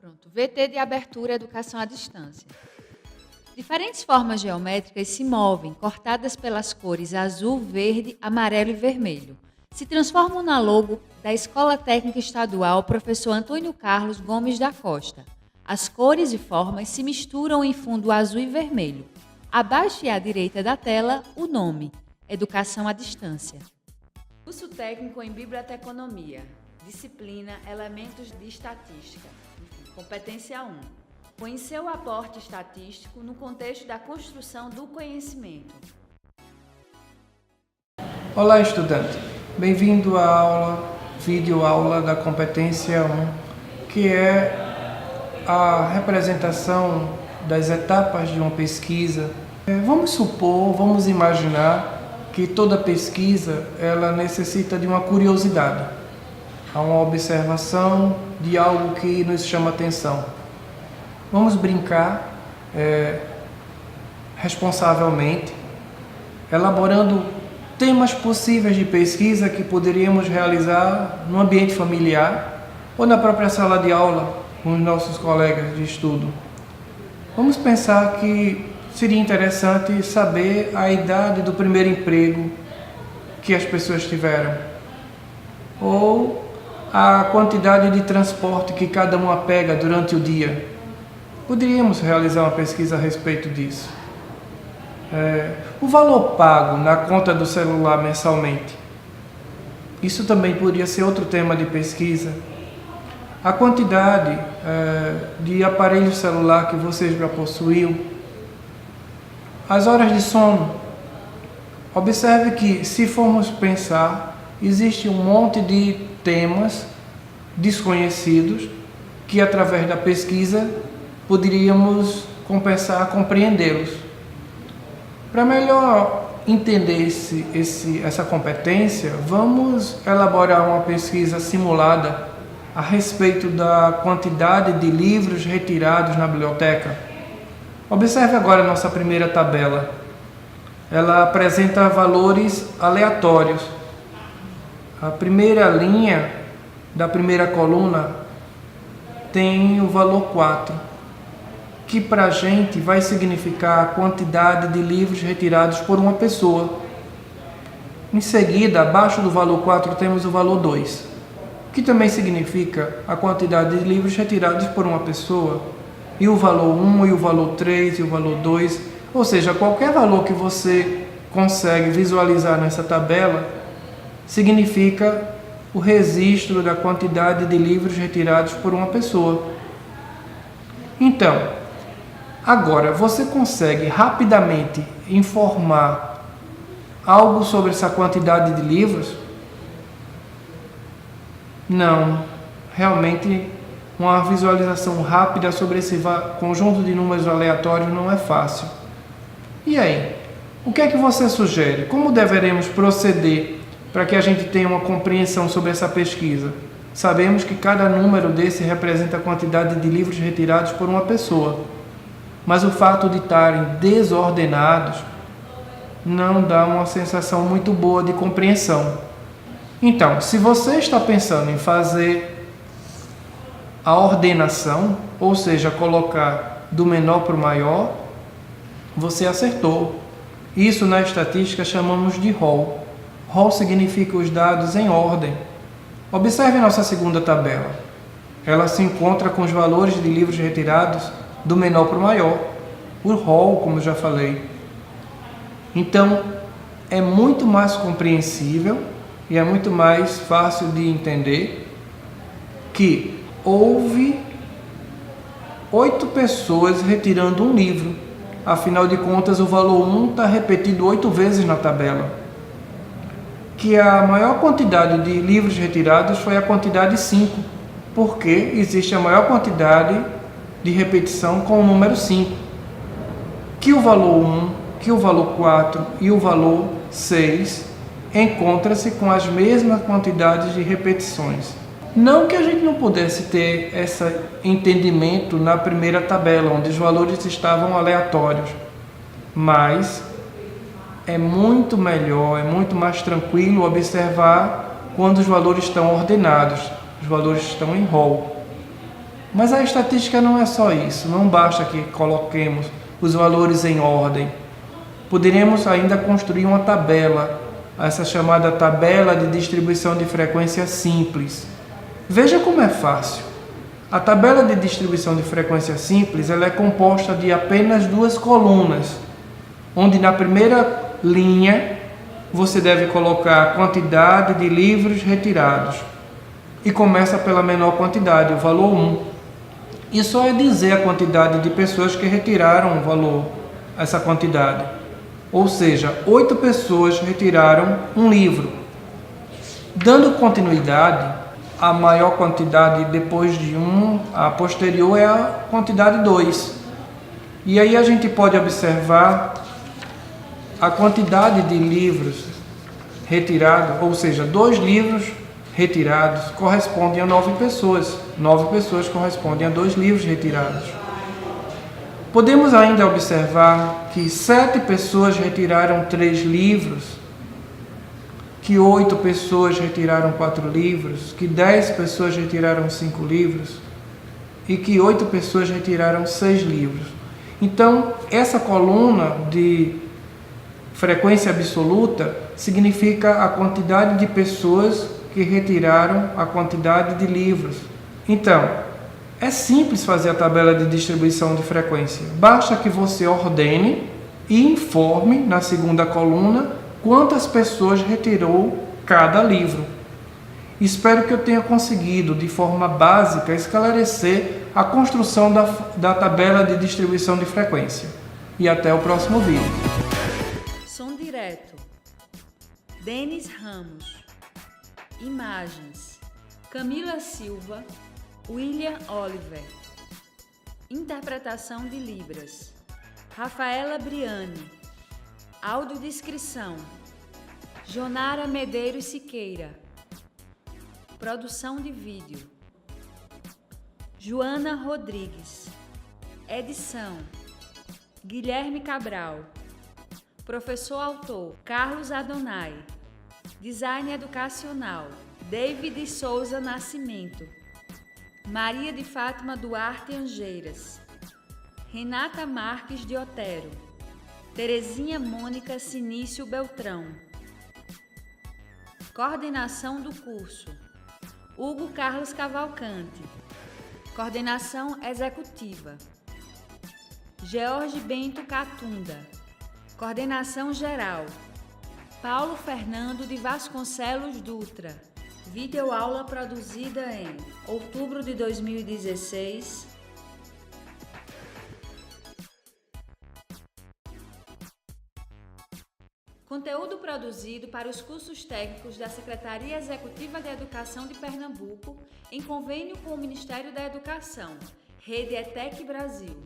Pronto. VT de abertura educação à distância. Diferentes formas geométricas se movem, cortadas pelas cores azul, verde, amarelo e vermelho. Se transformam na logo da Escola Técnica Estadual Professor Antônio Carlos Gomes da Costa. As cores e formas se misturam em fundo azul e vermelho. Abaixo e à direita da tela, o nome: Educação à Distância. Curso técnico em Biblioteconomia. Disciplina Elementos de Estatística. Competência 1. Conhecer o aporte estatístico no contexto da construção do conhecimento. Olá, estudante. Bem-vindo à videoaula da competência 1, que é a representação das etapas de uma pesquisa. Vamos imaginar que toda pesquisa ela necessita de uma curiosidade, uma observação de algo que nos chama atenção. Vamos brincar responsavelmente, elaborando temas possíveis de pesquisa que poderíamos realizar no ambiente familiar ou na própria sala de aula com os nossos colegas de estudo. Vamos pensar que seria interessante saber a idade do primeiro emprego que as pessoas tiveram, ou a quantidade de transporte que cada uma pega durante o dia. Poderíamos realizar uma pesquisa a respeito disso. O valor pago na conta do celular mensalmente. Isso também poderia ser outro tema de pesquisa. A quantidade de aparelho celular que vocês já possuíam. As horas de sono. Observe que, se formos pensar, existe um monte de temas desconhecidos que, através da pesquisa, poderíamos compreendê-los. Para melhor entender essa competência, vamos elaborar uma pesquisa simulada a respeito da quantidade de livros retirados na biblioteca. Observe agora a nossa primeira tabela. Ela apresenta valores aleatórios. A primeira linha da primeira coluna tem o valor 4, que para a gente vai significar a quantidade de livros retirados por uma pessoa. Em seguida, abaixo do valor 4, temos o valor 2, que também significa a quantidade de livros retirados por uma pessoa, e o valor 1, e o valor 3, e o valor 2, ou seja, qualquer valor que você consegue visualizar nessa tabela, significa o registro da quantidade de livros retirados por uma pessoa. Então, agora você consegue rapidamente informar algo sobre essa quantidade de livros? Não, realmente uma visualização rápida sobre esse conjunto de números aleatórios não é fácil. E aí, o que é que você sugere? Como deveremos proceder para que a gente tenha uma compreensão sobre essa pesquisa? Sabemos que cada número desse representa a quantidade de livros retirados por uma pessoa, mas o fato de estarem desordenados não dá uma sensação muito boa de compreensão. Então, se você está pensando em fazer a ordenação, ou seja, colocar do menor para o maior, você acertou. Isso na estatística chamamos de rol. Rol significa os dados em ordem. Observe nossa segunda tabela. Ela se encontra com os valores de livros retirados do menor para o maior, o rol, como eu já falei. Então, é muito mais compreensível e é muito mais fácil de entender que houve 8 pessoas retirando um livro. Afinal de contas, o valor 1 está repetido 8 vezes na tabela. Que a maior quantidade de livros retirados foi a quantidade 5, porque existe a maior quantidade de repetição com o número 5. Que o valor 1, que o valor 4 e o valor 6 encontra-se com as mesmas quantidades de repetições. Não que a gente não pudesse ter esse entendimento na primeira tabela, onde os valores estavam aleatórios, mas é muito melhor, é muito mais tranquilo observar quando os valores estão ordenados, os valores estão em rol. Mas a estatística não é só isso, não basta que coloquemos os valores em ordem. Poderíamos ainda construir uma tabela, essa chamada tabela de distribuição de frequência simples. Veja como é fácil. A tabela de distribuição de frequência simples ela é composta de apenas 2 colunas, onde na primeira linha você deve colocar a quantidade de livros retirados e começa pela menor quantidade, o valor 1. E só é dizer a quantidade de pessoas que retiraram o valor, essa quantidade. Ou seja, 8 pessoas retiraram um livro. Dando continuidade, a maior quantidade depois de 1, a posterior é a quantidade 2. E aí a gente pode observar a quantidade de livros retirados, ou seja, 2 livros retirados correspondem a 9 pessoas. 9 pessoas correspondem a 2 livros retirados. Podemos ainda observar que 7 pessoas retiraram 3 livros, que 8 pessoas retiraram 4 livros, que 10 pessoas retiraram 5 livros e que 8 pessoas retiraram 6 livros. Então, essa coluna de frequência absoluta significa a quantidade de pessoas que retiraram a quantidade de livros. Então, é simples fazer a tabela de distribuição de frequência. Basta que você ordene e informe na segunda coluna quantas pessoas retirou cada livro. Espero que eu tenha conseguido, de forma básica, esclarecer a construção da tabela de distribuição de frequência. E até o próximo vídeo. Som direto. Denis Ramos. Imagens. Camila Silva. William Oliver. Interpretação de Libras. Rafaela Briani. Audiodescrição. Jonara Medeiros Siqueira. Produção de vídeo. Joana Rodrigues. Edição. Guilherme Cabral. Professor autor Carlos Adonai. Design educacional David Souza Nascimento. Maria de Fátima Duarte Angeiras. Renata Marques de Otero. Terezinha Mônica Sinício Beltrão. Coordenação do curso Hugo Carlos Cavalcante. Coordenação executiva George Bento Catunda. Coordenação geral Paulo Fernando de Vasconcelos Dutra. Videoaula produzida em outubro de 2016. Conteúdo produzido para os cursos técnicos da Secretaria Executiva de Educação de Pernambuco, em convênio com o Ministério da Educação, Rede ETEC Brasil.